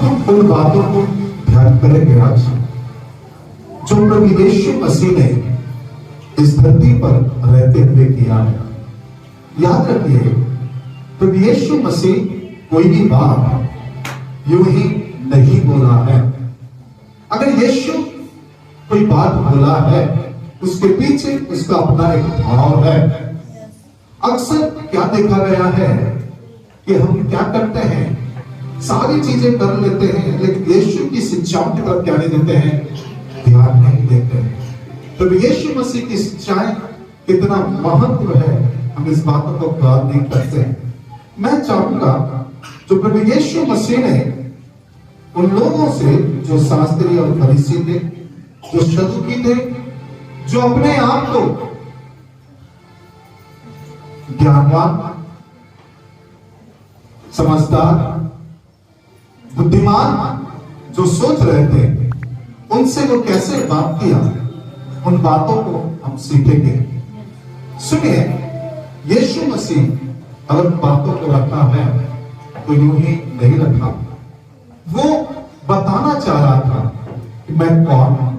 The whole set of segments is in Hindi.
हम उन बातों को ध्यान करेंगे आज जो प्रभु यीशु मसीह ने इस धरती पर रहते हुए किया है। याद रखिए, प्रभु यीशु मसीह कोई भी बात यूं ही नहीं बोला है। अगर यीशु कोई बात बोला है, उसके पीछे उसका अपना एक भाव है। अक्सर क्या देखा गया है कि हम क्या करते हैं, सारी चीजें कर लेते हैं, लेकिन यीशु की शिक्षाओं की तरफ क्या नहीं देते हैं, ध्यान नहीं देते हैं। तो यीशु मसीह की शिक्षाएं कितना महत्व है, हम इस बातों को गौर नहीं करते हैं। मैं चाहूंगा जो प्रभु यीशु मसीह ने उन लोगों से जो शास्त्री और फरीसी थे, जो सदूकी थे, जो अपने आप को ज्ञानवान, समझदार, बुद्धिमान जो सोच रहे थे, उनसे वो कैसे बात किया, उन बातों को हम सीखेंगे। सुनिए, यीशु मसीह अगर बातों को रखा है तो यूं ही नहीं रखा। वो बताना चाह रहा था कि मैं कौन हूं,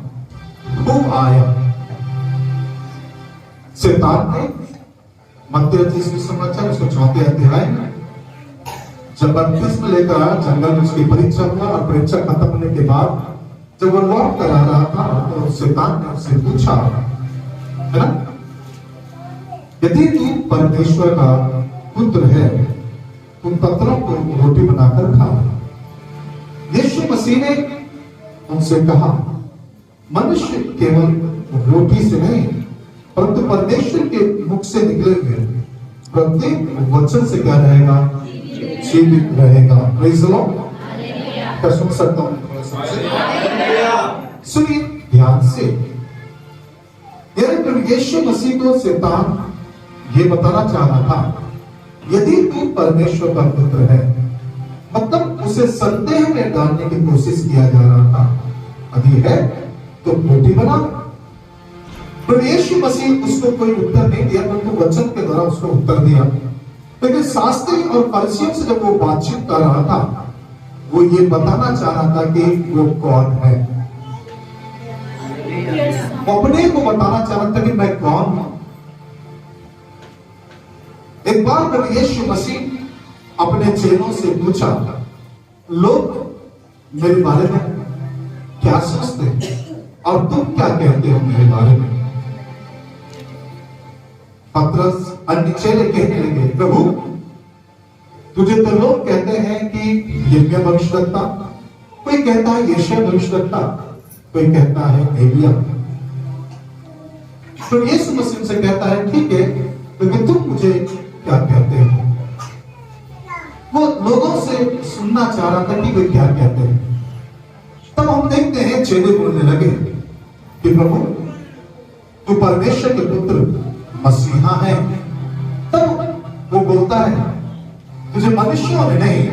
वो आया। शैतान ने मत्ती 30 समाचार उसको 4 अध्याय में जब बपतिस्मा लेकर आया, जंगल में उसकी परीक्षा हुआ और परीक्षा खत्म होने के बाद जब वो लौट कर आ रहा था तो शैतान ने उससे पूछा, है ना, यदि तू परमेश्वर का पुत्र है, उन पत्थरों को रोटी बनाकर खा। यीशु मसीह ने उनसे कहा, मनुष्य केवल रोटी से नहीं परंतु परमेश्वर के मुख से निकले हुए प्रत्येक वचन से क्या रहेगा, जीवित रहेगा। Praise the Lord. क्या सुन सकता हूं? सुनिए ध्यान से, यानी यीशु मसीह को शैतान ये बताना चाह रहा था, यदि तू परमेश्वर का पुत्र है, मतलब उसे संदेह में डालने की कोशिश किया जा रहा था। यदि है तो रोटी बना। पर यीशु मसीह उसको कोई उत्तर नहीं दिया, परंतु वचन के द्वारा उसको उत्तर दिया। लेकिन शास्त्री और फरीसियों से जब वो बातचीत कर रहा था, वो ये बताना चाह रहा था कि वो कौन है। अपने को बताना चाह रहा था कि मैं कौन हूं। एक बार जब यीशु मसीह अपने चेलों से पूछा, लोग मेरे बारे में क्या सोचते हैं और तुम क्या कहते हो मेरे बारे में? पतरस अन्य चेले कहने लगे, प्रभु तुझे तो लोग कहते हैं कि यिर्मयाह भविष्यद्वक्ता, कोई कहता है यशायाह भविष्यद्वक्ता, कोई कहता है एलिय्याह। तो यीशु मसीह से कहता है, ठीक है, लेकिन तुम मुझे क्या कहते हो? वो लोगों से सुनना चाह रहा था कि वे क्या कहते हैं। तब हम देखते हैं चेले बोलने लगे कि प्रभु तू परमेश्वर के पुत्र मसीहा है। तब वो बोलता है, तुझे मनुष्यों ने नहीं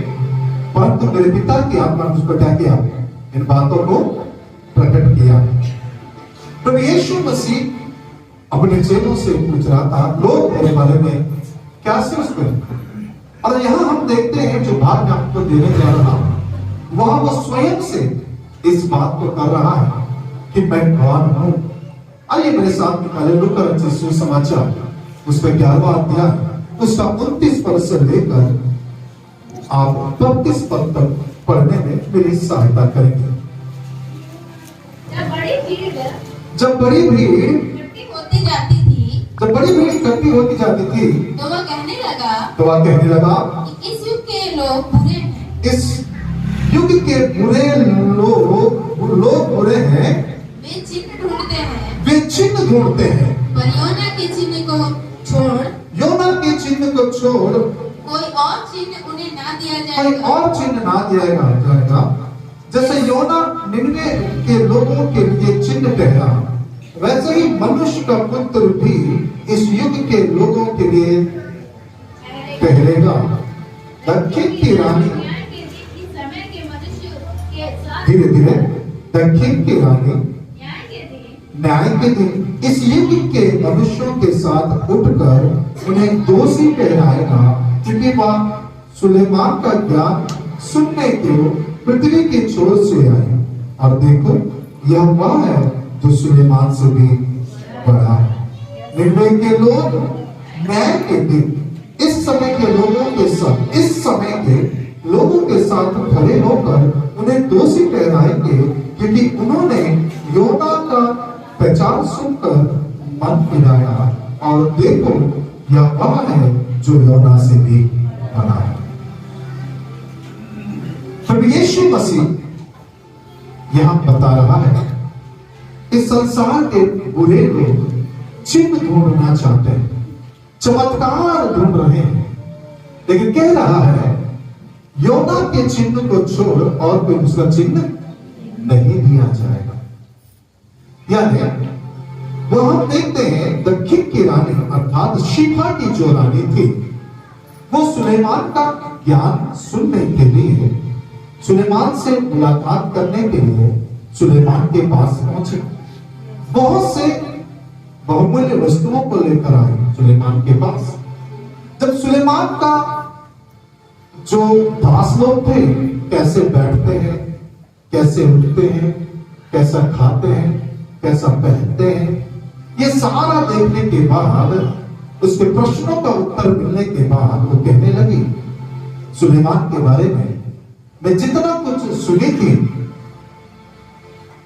परंतु मेरे पिता की आत्मा ने उसको क्या किया, इन बातों को प्रकट किया। तो यीशु मसीह अपने चेलों से पूछ रहा था, लोग मेरे बारे में क्या सोचते हैं? और यहां हम देखते हैं जो बात मैं आपको देने जा रहा हूं, वहां वो स्वयं से इस बात को कर रहा है कि मैं कौन हूं। आइए मेरे साथ निकाले लूका रचित सुसमाचार, उसका 11वां अध्याय, उसका 29 पद से लेकर आप 32 पद तक पढ़ने में मेरी सहायता करेंगे। जब बड़ी भीड़ इकट्ठी होती जाती थी, तो वह कहने लगा, इस युग के लोग बुरे हैं। इस युग के लोग बुरे हैं। वे चिन्ह ढूंढते हैं। पर योना के चिन्ह को छोड़ कोई और चिन्ह उन्हें ना दिया जाएगा। जैसे योना निन्ने के लोगों के लिए चिन्ह ठहरा, वैसे ही मनुष्य का पुत्र भी इस युग के लोगों के लिए ठहरेगा। दक्षिण की रानी धीरे धीरे दक्षिण की रानी न्याय के दिन इस युग के मनुष्यों के साथ उठकर उन्हें दोषी ठहराएगा, क्योंकि वह सुलेमान का ज्ञान सुनने को पृथ्वी के छोर से आए, और देखो यह वह है जो सुलेमान से भी बड़ा है। निर्णय के लोग न्याय के दिन इस समय के लोगों के साथ खड़े होकर उन्हें दोषी ठहराएंगे, क्योंकि उन्होंने योना का प्रचार सुनकर मन फिराया, और देखो यह वह है जो योना से भी बड़ा है। प्रभु यीशु मसीह यहां बता रहा है, इस संसार के बुरे लोग चिन्ह ढूंढना चाहते हैं, चमत्कार ढूंढ रहे हैं, लेकिन कह रहा है योना के चिन्ह को छोड़ और कोई दूसरा चिन्ह नहीं दिया जाएगा। यानी वो हम देखते हैं दक्षिण की रानी अर्थात शिफा की जो रानी थी, वो सुलेमान का ज्ञान सुनने के लिए, सुलेमान से मुलाकात करने के लिए सुलेमान के पास पहुंचे। बहुत से बहुमूल्य वस्तुओं को लेकर आए सुलेमान के पास। जब सुलेमान का जो दास लोग थे, कैसे बैठते हैं, कैसे उठते हैं, कैसा खाते हैं, कैसा पहनते हैं, ये सारा देखने के बाद, उसके प्रश्नों का उत्तर मिलने के बाद वो कहने लगी, सुलेमान के बारे में मैं जितना कुछ सुनी थी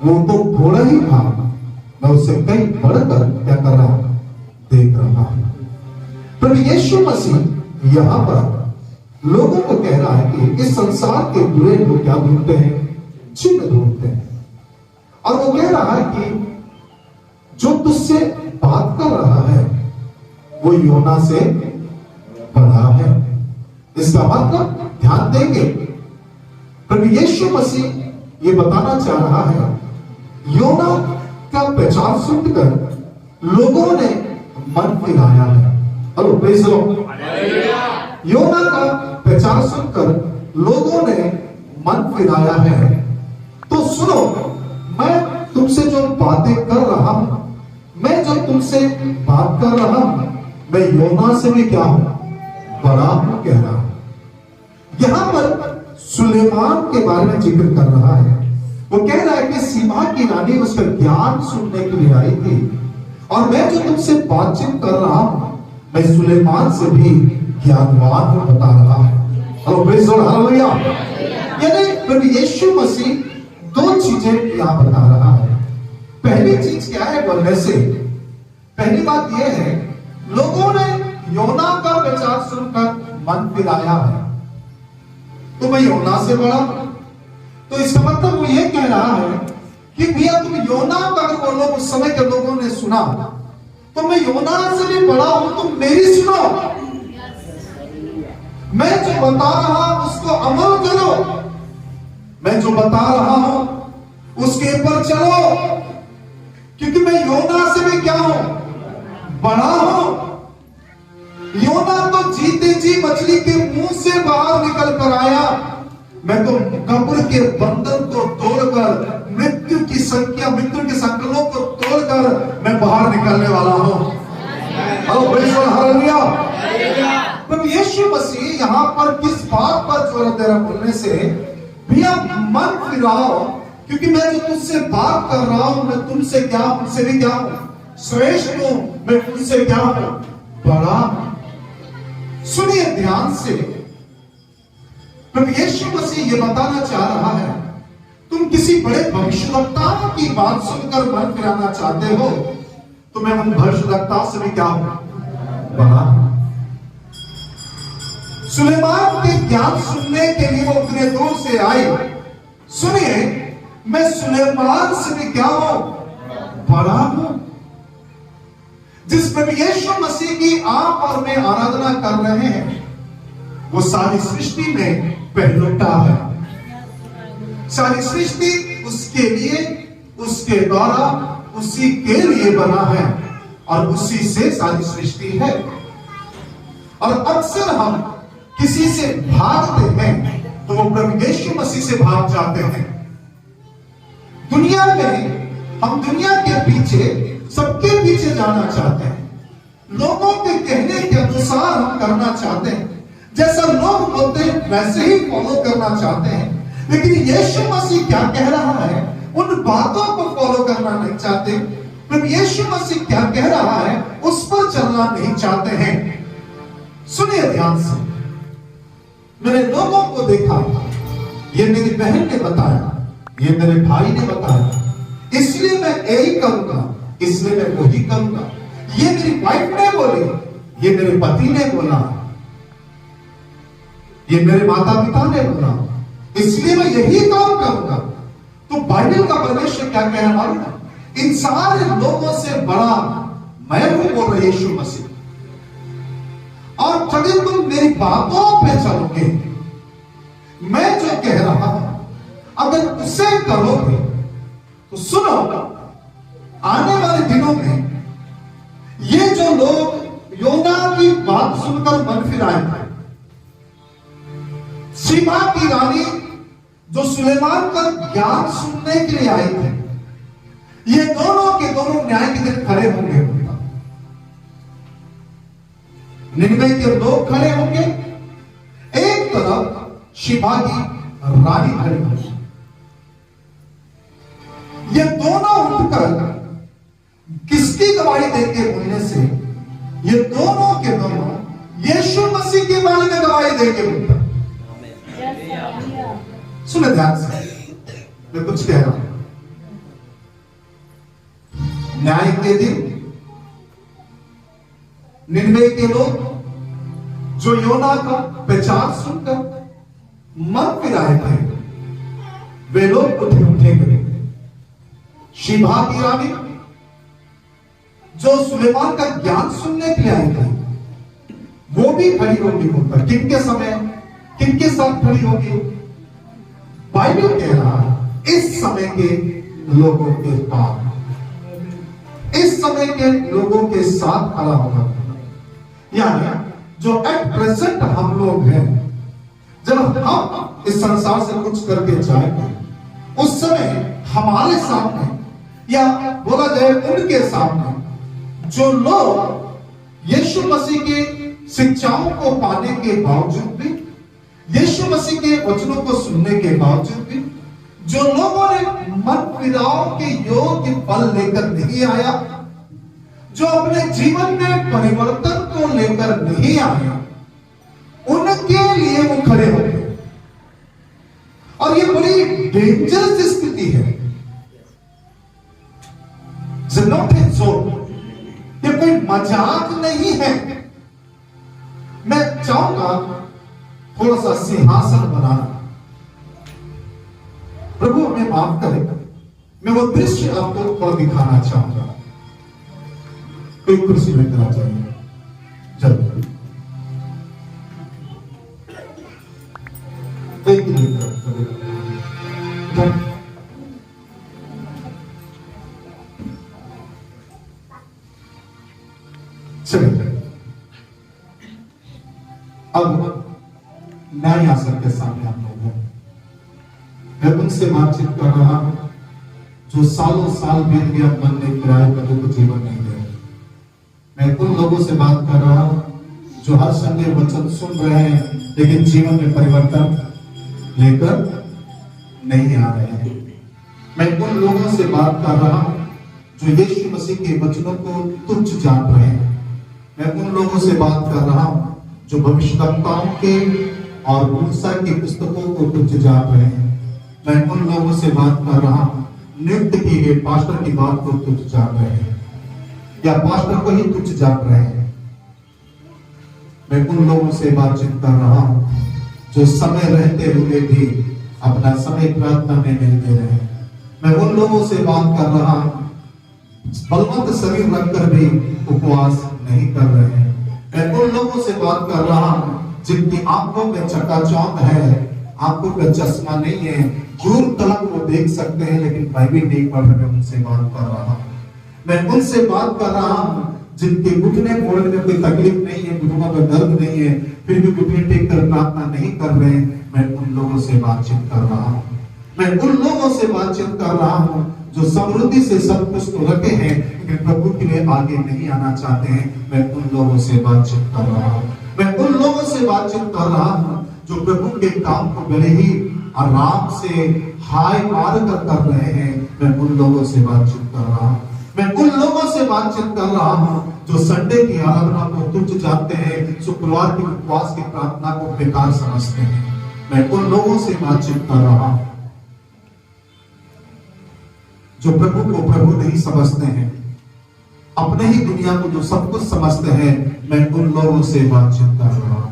वो तो थोड़ा ही था, मैं उससे कहीं बढ़कर क्या कर रहा हूं, देख रहा हूं। प्रभु यीशु मसीह यहां पर लोगों को कह रहा है कि इस संसार के बुरे लोग क्या ढूंढते हैं, चिन्ह ढूंढते हैं, और वो कह रहा है कि जो तुझसे बात कर रहा है वो योना से बड़ा है। इसका मतलब ध्यान देंगे, प्रभु यीशु मसीह ये बताना चाह रहा है, योना का प्रचार सुनकर लोगों ने मन फिराया है। और प्रेज़ द लॉर्ड, योना का प्रचार सुनकर लोगों ने मन फिराया है। तो सुनो, मैं तुमसे जो बातें कर रहा हूं, मैं जो तुमसे बात कर रहा हूं, मैं योना से भी क्या हूं, बड़ा हूं कह रहा हूं। यहां पर सुलेमान के बारे में जिक्र कर रहा है। वो कह रहा है कि सीमा की रानी उसका ज्ञान सुनने के लिए आई थी, और मैं जो तुमसे बातचीत कर रहा हूं, मैं सुलेमान से भी ज्ञानवान हूं बता रहा है। और प्रेज़ द लॉर्ड, हालेलुया। यानी प्रभु यीशु मसीह दो चीजें यहां बता रहा है। पहली चीज क्या है बोलने से, पहली बात यह है, लोगों ने योना का प्रचार सुनकर मन फिराया है, तो मैं योना से बड़ा। तो इसका मतलब वो ये कह रहा है कि भैया तुम योना का अगर वो लोग उस समय के लोगों ने सुना, तो मैं योना से भी बड़ा हूं, तुम मेरी सुनो, मैं जो बता रहा हूं उसको अमल करो, मैं जो बता रहा हूं उसके ऊपर चलो, क्योंकि मैं योना से भी क्या हूं, बड़ा हूं। योना तो जीते जी मछली के मुंह से बाहर निकल कर आया, मैं तो कब्र के बंधन को तोड़कर, मृत्यु की के संकलों को तोड़कर मैं बाहर निकलने वाला हूं। हालेलुया। प्रभु यीशु मसीह यहां पर किस बात पर जोर दे रहा बोलने से, भैया मन फिराओ, क्योंकि मैं जो तुझसे बात कर रहा हूं, मैं तुमसे क्या, उनसे भी क्या हूं, श्रेष्ठ हूं, मैं तुमसे क्या हूं, बड़ा। सुनिए ध्यान से, प्रभु यीशु मसीह ये बताना चाह रहा है, तुम किसी बड़े भविष्यवक्ता की बात सुनकर मन फिराना चाहते हो, तो मैं उन भविष्यवक्ता से भी क्या हूं, बड़ा। सुलेमान के ज्ञान सुनने के लिए वो उतने दूर से आए। सुनिए, मैं सुलेमान से भी क्या हूं, बड़ा हूं। जिस प्रभु यीशु मसीह की आप और मैं आराधना कर रहे हैं, वो सारी सृष्टि में पहलुटा है। सारी सृष्टि उसके लिए, उसके द्वारा, उसी के लिए बना है, और उसी से सारी सृष्टि है। और अक्सर हम किसी से भागते हैं तो वो प्रभु यीशु मसीह से भाग जाते हैं। दुनिया में हम दुनिया के पीछे, सबके पीछे जाना चाहते हैं, लोगों के कहने के अनुसार हम करना चाहते हैं, जैसा लोग बोलते हैं वैसे ही फॉलो करना चाहते हैं। लेकिन यीशु मसीह क्या कह रहा है, उन बातों को फॉलो करना नहीं चाहते। प्रभु यीशु मसीह क्या कह रहा है उस पर चलना नहीं चाहते हैं। सुनिए ध्यान से, मैंने लोगों को देखा, ये मेरी बहन ने बताया, ये मेरे भाई ने बताया, इसलिए मैं यही करूंगा, इसलिए मैं वही करूंगा। ये मेरी वाइफ ने बोली, ये मेरे पति ने बोला, ये मेरे माता पिता ने बोला, इसलिए मैं यही काम करूंगा। तो बाइबल का परमेश्वर क्या कह रहा है, इन सारे लोगों से बड़ा मैं हूं, बोल रहे यीशु मसीह। और यदि तुम मेरी बातों पे चलोगे, मैं जो कह रहा हूं अगर उसे करोगे, तो सुनो, आने वाले दिनों में ये जो लोग योना की बात सुनकर मन फिराए थे, सीबा की रानी जो सुलेमान का ज्ञान सुनने के लिए आई थी, ये दोनों के दोनों न्याय के दिन खड़े होंगे। निनवे के लोग खड़े होंगे, एक तरफ शिबा की रानी खड़ी होगी। ये दोनों उठकर किसकी गवाही देंगे बोलने से, ये दोनों के दोनों यीशु मसीह के बारे में गवाही देंगे बोलकर। सुने ध्यान से, मैं कुछ कह रहा हूं। न्याय के दिन निनवे के लोग जो योना का प्रचार सुनकर मन फिराए थे, वे लोग उठेंगे। शिबा की रानी जो सुलेमान का ज्ञान सुनने के लिए आई थी, वो भी खड़ी होगी बोलकर। किनके समय, किनके साथ खड़ी होगी? बाइबल कह रहा है इस समय के लोगों के पास, इस समय के लोगों के साथ खड़ा होगा। यानी जो एट प्रेजेंट हम लोग हैं, जब हम इस संसार से कुछ करके जाएंगे, उस समय हमारे सामने या बोला जाए उनके सामने जो लोग यीशु मसीह के शिक्षाओं को पाने के बावजूद भी, यीशु मसीह के वचनों को सुनने के बावजूद भी, जो लोगों ने मन फिराव के योग्य फल लेकर नहीं आया, जो अपने जीवन में परिवर्तन को लेकर नहीं आया, उनके लिए वो खड़े हो गए। और ये बड़ी डेंजरस स्थिति है। नॉट ए जोक, ये कोई मजाक नहीं है। मैं चाहूंगा थोड़ा सा सिंहासन बनाना। प्रभु हमें माफ करे, मैं वो दृश्य आपको थोड़ा दिखाना चाहूंगा। कोई कुर्सी में करा चाहिए जल्दी। एक मिनट चलिए, अब न्याय आसन के सामने हम लोग हैं। मैं उनसे बातचीत कर रहा हूं जो सालों साल बीत गया, मन नहीं फिराया, कभी को जीवन नहीं दिया। मैं उन लोगों से बात कर रहा हूं जो हर संडे वचन सुन रहे हैं, लेकिन जीवन में परिवर्तन लेकर नहीं आ रहे हैं। मैं उन लोगों से बात कर रहा हूं जो यीशु मसीह के वचनों को तुच्छ जान रहे हैं। मैं उन लोगों से बात कर रहा हूं जो भविष्यवक्ताओं के और मूसा की पुस्तकों को तुच्छ जान रहे हैं। मैं उन लोगों से बात कर रहा हूं नियुक्त की गए पास्टर की बात को तुच्छ जान रहे हैं या पास्टर को ही तुच्छ जान रहे हैं। मैं उन लोगों से बातचीत कर रहा हूं जो समय रहते हुए भी अपना समय प्रार्थना में नहीं दे रहे हैं। मैं उन लोगों से बात कर रहा हूं बलवंत शरीर रखकर भी उपवास नहीं कर रहे हैं। मैं उन लोगों से बात कर रहा हूं जिनकी आंखों में चकाचौंध है, आंखों का चश्मा नहीं है, दूर तक वो देख सकते हैं लेकिन बाइबल नहीं पढ़ रहे। उनसे बात कर रहा हूं। मैं उनसे बात कर रहा हूं जिनके घुटने फोड़ने में कोई तकलीफ नहीं है, घुटनों में दर्द नहीं है, फिर भी घुटने टेक कर प्रार्थना नहीं कर रहे हैं। मैं उन लोगों से बातचीत कर रहा हूं। मैं उन लोगों से बातचीत कर रहा हूं जो समृद्धि से सब कुछ तो रखे हैं लेकिन प्रभु के लिए आगे नहीं आना चाहते हैं। मैं उन लोगों से बातचीत कर रहा हूं। मैं उन लोगों से बातचीत कर रहा हूं जो प्रभु के काम को भले ही आराम से हाय मार कर रहे हैं, मैं उन लोगों से बातचीत कर रहा हूं। मैं उन लोगों से बातचीत कर रहा हूं जो संडे की आराधना को तुच्छ जानते हैं, शुक्रवार की उपवास की प्रार्थना को बेकार समझते हैं। मैं उन लोगों से बातचीत कर रहा हूं जो प्रभु को प्रभु नहीं समझते हैं, अपने ही दुनिया को जो सब कुछ समझते हैं। मैं उन लोगों से बातचीत कर रहा हूं।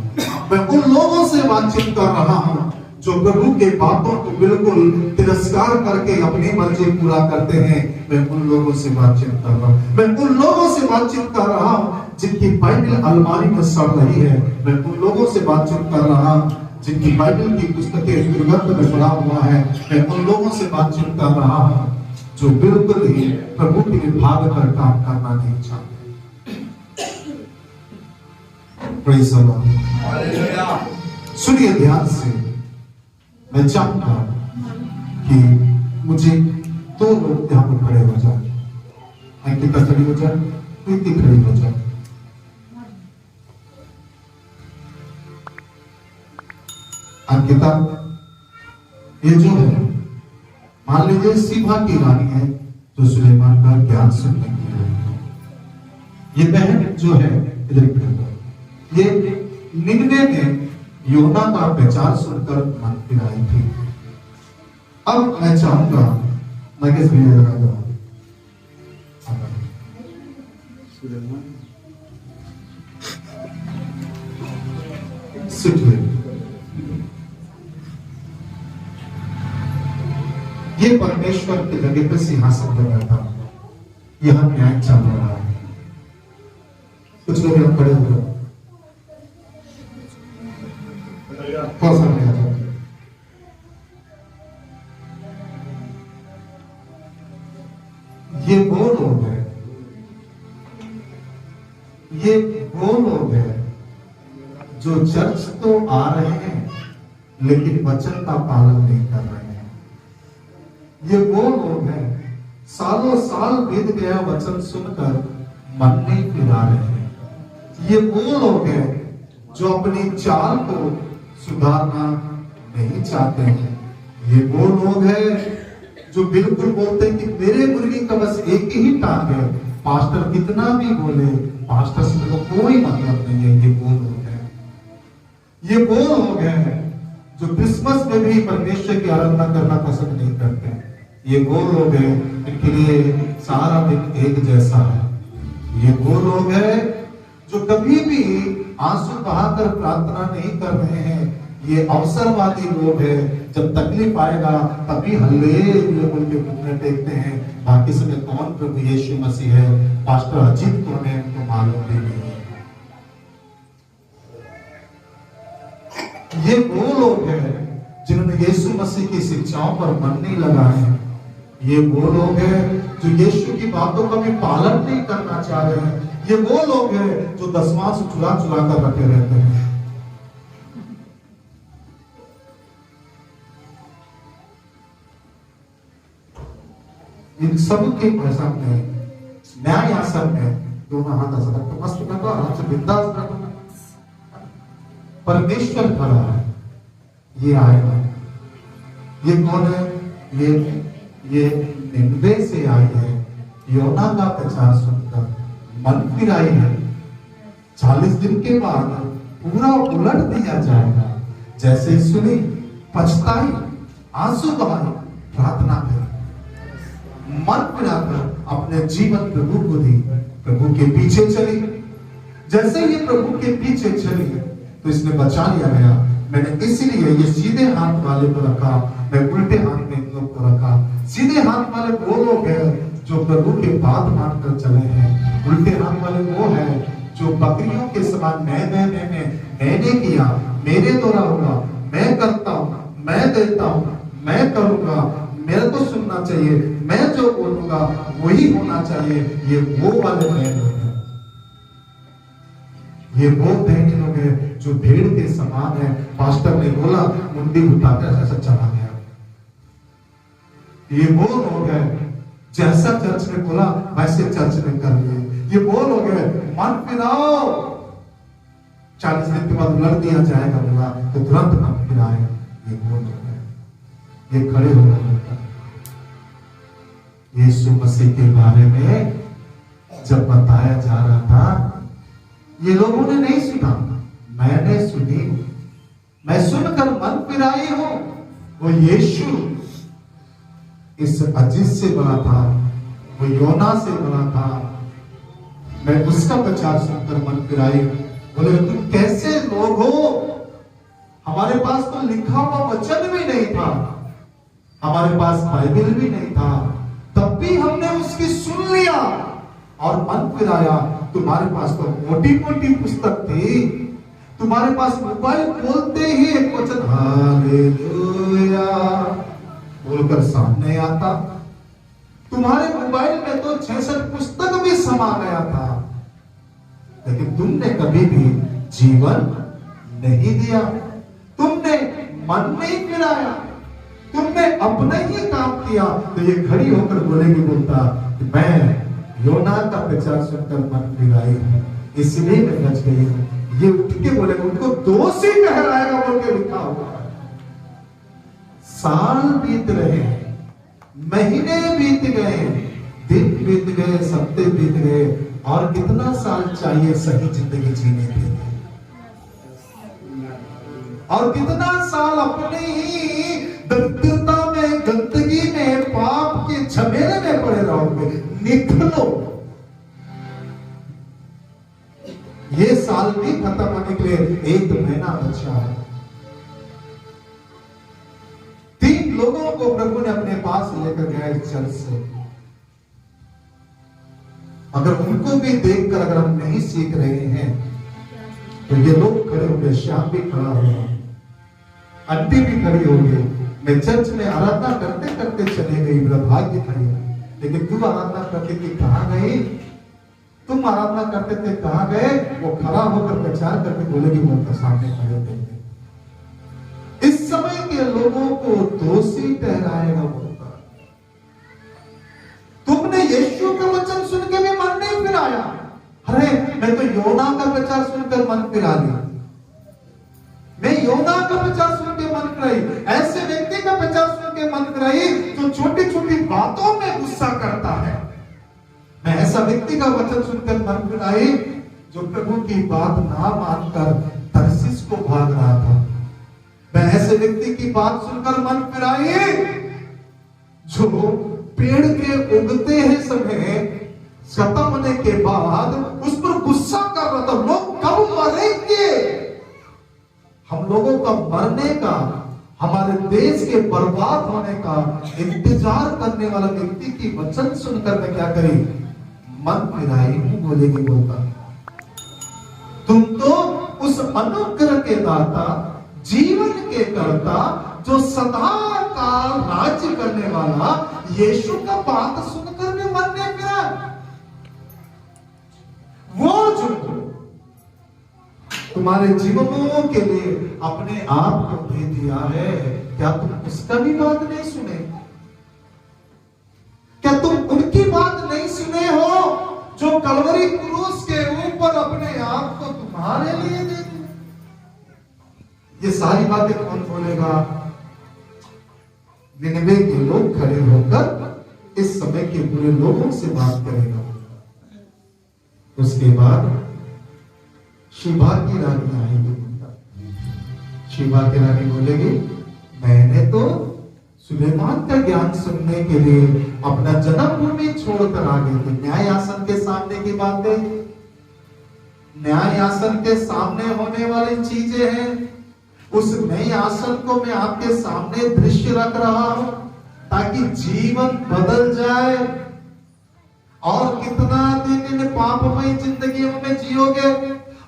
मैं उन लोगों से बातचीत कर रहा हूं जो प्रभु के बातों को बिल्कुल तिरस्कार करके अपनी मर्जी पूरा करते हैं। मैं उन लोगों से बातचीत कर रहा हूं। मैं उन लोगों से बातचीत कर रहा हूं जिनकी बाइबल अलमारी में सड़ रही है। मैं उन लोगों से बातचीत कर रहा हूं जिनकी बाइबल की पुस्तकें दुर्गंध में पड़ा हुआ है। मैं उन लोगों से बातचीत कर रहा हूं जो बिल्कुल ही प्रभु के लिए भाग कर काम करना नहीं चाहते। Praise the Lord. सुनिए ध्यान से, मैं चाहूंगा कि मुझे 2 लोग यहाँ पर खड़े हो जाए। अंकिता खड़ी हो जाए, प्रीति खड़ी हो जाए। अंकिता, ये जो है, मान लीजिए सीबा की रानी है जो सुलेमान का ज्ञान सुनने की है। ये बहन जो है इधर खड़ी है, ये निन्वे में योना का प्रचार सुनकर मन फिराई थी। अब मैं चाहूंगा, मैं किस लिए ये परमेश्वर की जगह पर सिंहासन बना था, यहां न्याय चल रहा है। कुछ लोग यहां खड़े हुए ये वो लोग हैं, ये वो लोग हैं जो चर्च तो आ रहे हैं लेकिन वचन का पालन नहीं कर रहे हैं। ये वो लोग हैं सालों साल बीत गया वचन सुनकर मन नहीं फिरा रहे हैं। ये वो लोग हैं जो अपनी चाल को सुधारना नहीं चाहते हैं। ये वो लोग हैं जो बिल्कुल बोलते हैं कि मेरे मुर्गी का बस एक ही टांग है, पास्टर कितना भी बोले, पास्टर से तो कोई मतलब नहीं है। ये वो लोग हैं, ये वो लोग हैं जो क्रिसमस में भी परमेश्वर की आराधना करना पसंद नहीं करते हैं। ये वो लोग हैं जिनके लिए सारा दिन एक जैसा है। ये वो लोग हैं जो कभी भी आंसू बहाकर प्रार्थना नहीं कर रहे हैं। ये अवसरवादी लोग हैं, जब तकलीफ आएगा तभी हल्लेलुया बोल के घुटने टेकते हैं। बाकी समय कौन प्रभु यीशु मसीह है, पास्टर अजीत कौन है, उनको मालूम भी नहीं है। ये वो लोग हैं जिन्होंने यीशु मसीह की शिक्षाओं पर मन नहीं लगाए हैं। ये वो लोग हैं जो यीशु की बातों का भी पालन नहीं करना चाह रहे हैं। ये वो लोग हैं जो दसवां से चुरा चुरा कर रखे रहते हैं। इन सब के सामने न्याय आसन में दोनों हाथ ऐसा रखो, मस्त रखो, आराम से बिंदास रखो। परमेश्वर खड़ा है, ये आएगा। ये कौन है? ये निन्वे से आई है, योना का प्रचार सुनकर मन फिर आई है। 40 दिन के बाद पूरा उलट दिया जाएगा। जैसे सुनी, पछताई, आंसू बहाई, प्रार्थना करी, मन फिराकर अपने जीवन प्रभु को दी, प्रभु के पीछे चली। जैसे ये प्रभु के पीछे चली तो इसने बचा लिया गया। मैंने इसलिए ये सीधे हाथ वाले को रखा, मैं उल्टे हाथ में इन लोग को रखा। सीधे हाथ वाले वो लोग हैं जो प्रभु के बात मानकर चले हैं। उल्टे हाथ वाले वो हैं जो बकरियों के समान मैंने किया, मेरे द्वारा होगा, मैं करता हूँ, मैं देता हूँ, मैं करूंगा, मेरे को सुनना चाहिए, मैं जो बोलूंगा वही होना चाहिए। ये वो वाले लोग हैं, ये वो धनी लोग हैं जो भेड़ के समान है। पास्टर ने बोला, मुंडी उठाकर ऐसा चला गया। ये वो लोग हैं जैसा चर्च ने बोला वैसे चर्च ने कर लिए। ये वो लोग हैं, मन फिराओ, 40 दिन के बाद उलट दिया जाएगा बोला तो तुरंत मन फिराए। ये वो लोग हैं ये खड़े होकर बोलता यीशु मसीह के बारे में जब बताया जा रहा था, ये लोगों ने नहीं सुना, मैंने सुनी, मैं सुनकर मन फिराई हूं। वो यीशु इस अजीज से बड़ा था, वो योना से बड़ा था, मैं उसका प्रचार सुनकर मन फिराई। बोले तुम कैसे लोग हो, हमारे पास तो लिखा हुआ वचन भी नहीं था, हमारे पास बाइबल भी नहीं था, तब भी हमने उसकी सुन लिया और मन फिराया। तुम्हारे पास तो मोटी मोटी पुस्तक थी, तुम्हारे पास मोबाइल खोलते ही एक वचन हालेलुया बोलकर सामने आता, तुम्हारे मोबाइल में तो 66 पुस्तक भी समा गया था, लेकिन तुमने कभी भी जीवन नहीं दिया, तुमने मन नहीं फिराया, तुमने अपना ही काम किया। तो ये खड़ी होकर बोलेगी, बोलता कि मैं योना का प्रचार सुनकर मन फिराई, इसलिए मैं बच गई हूं। ये उठ के बोलेगा, उनको दोषी ठहराएगा बोल के लिखा हुआ है। साल बीत रहे, महीने बीत गए, दिन बीत गए, हफ्ते बीत गए, और कितना साल चाहिए सही जिंदगी जीने के लिए, और कितना साल अपने ही दरिद्रता में, गंदगी में, पाप के झमेले में पड़े रहोगे। निकलो, ये साल भी खत्म होने के लिए 1 महीना बचा है। 3 लोगों को प्रभु ने अपने पास लेकर गया इस चर्च से। अगर उनको भी देखकर अगर हम नहीं सीख रहे हैं तो ये लोग खड़े हो गए, श्याम भी खड़ा हुआ, आंटी भी खड़ी हो गई। मैं चर्च में आराधना करते करते चले गई, मेरा भाग्य खड़ी है, लेकिन तू आराधना करते थे कहां गई, तुम आराधना करते थे कहां गए। वो खड़ा होकर प्रचार करके बोलेगी, बोलता सामने खड़े थे। इस समय के लोगों को दोषी ठहराएगा, बोलता तुमने यीशु का वचन सुन के भी मन नहीं फिराया। अरे मैं तो योना का प्रचार सुनकर मन फिरा लिया, मैं योना का प्रचार सुन के मन फिराई, ऐसे व्यक्ति का प्रचार सुन के मन फिराई जो छोटी छोटी बातों में गुस्सा करता है। मैं ऐसा व्यक्ति का वचन सुनकर मन फिराई जो प्रभु की बात ना मानकर तरसीस को भाग रहा था। मैं ऐसे व्यक्ति की बात सुनकर मन फिराई जो पेड़ के उगते हैं समय खत्म होने के बाद उस पर गुस्सा कर रहा था, लोग कब मरेंगे। हम लोगों का मरने का, हमारे देश के बर्बाद होने का इंतजार करने वाला व्यक्ति की वचन सुनकर मैं क्या करी, मन फिराई हूं। बोलेगी, बोलता तुम तो उस अनुग्रह के दाता, जीवन के कर्ता, जो सदा काल राज्य करने वाला यीशु का बात सुनकर भी मन नहीं फिरा। वो जो तुम्हारे जीवनों के लिए अपने आप को दे दिया है, क्या तुम उसका भी बात नहीं सुने? क्या तुम उनकी बात नहीं सुने हो जो कलवरी क्रूस के ऊपर अपने आप को तुम्हारे लिए दे दिया? ये सारी बातें कौन बोलेगा? निनवे के लोग खड़े होकर इस समय के बुरे लोगों से बात करेगा। उसके बाद शिबा की रानी आएगी। शिबा की रानी बोलेगी, मैंने तो सुलेमान का ज्ञान सुनने के लिए अपना जन्मभूमि छोड़कर आ गई थी। न्याय आसन के सामने की बातें, न्याय आसन के सामने होने वाली चीजें हैं। उस नए आसन को मैं आपके सामने दृश्य रख रहा हूं ताकि जीवन बदल जाए। और कितना दिन इन पापमय जिंदगियों में जियोगे,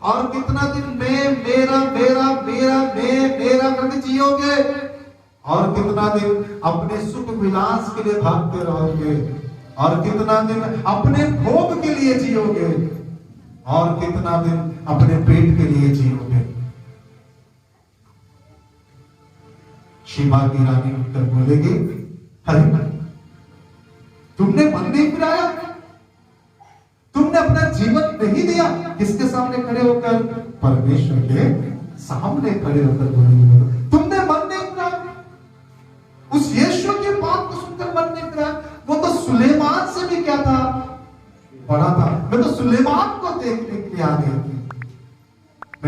और कितना दिन मैं मेरा मेरा मेरा मैं मेरा करके जियोगे, और कितना दिन अपने सुख विलास के लिए भागते रहोगे, और कितना दिन अपने भोग के लिए जियोगे, और कितना दिन अपने पेट के लिए जियोगे। शिबा की रानी उत्तर बोलेगी, अरे तुमने मन नहीं फिराया, तुमने अपना जीवन नहीं दिया। किसके सामने खड़े होकर? परमेश्वर के सामने खड़े होकर बोलेगी, तुमने मन नहीं फिराया। उस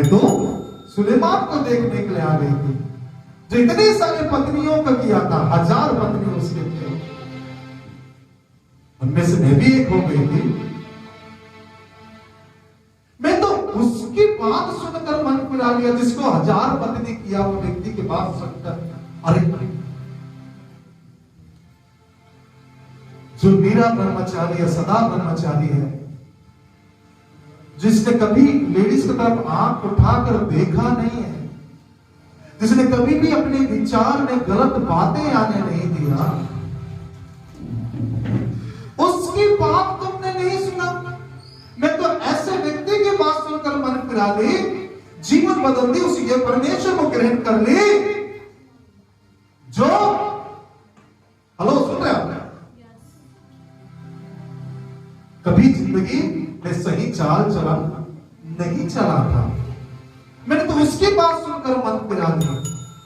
तो सुलेमान को देखने के लिए आ गई थी, जो इतने सारे पत्नियों का किया था, 1000 पत्नी उसके थे, उनमें से मैं भी एक हो गई थी। मैं तो उसकी बात सुनकर मन फिरा लिया, जिसको 1000 पत्नी किया वो व्यक्ति की बात सुनकर, अरे जो मेरा ब्रह्मचारी है, सदा ब्रह्मचारी है, जिसने कभी लेडीज की तरफ आंख उठाकर देखा नहीं है, जिसने कभी भी अपने विचार में गलत बातें आने नहीं दिया, उसकी बात तुमने नहीं सुना। मैं तो ऐसे व्यक्ति की बात सुनकर मन फिरा ली, जीवन बदल दी, उसी परमेश्वर को ग्रहण कर ली, जो हेलो सुन रहे आप, कभी जिंदगी में सही चाल चला नहीं चला था। मैंने तो उसकी बात सुनकर मन फिरा लिया।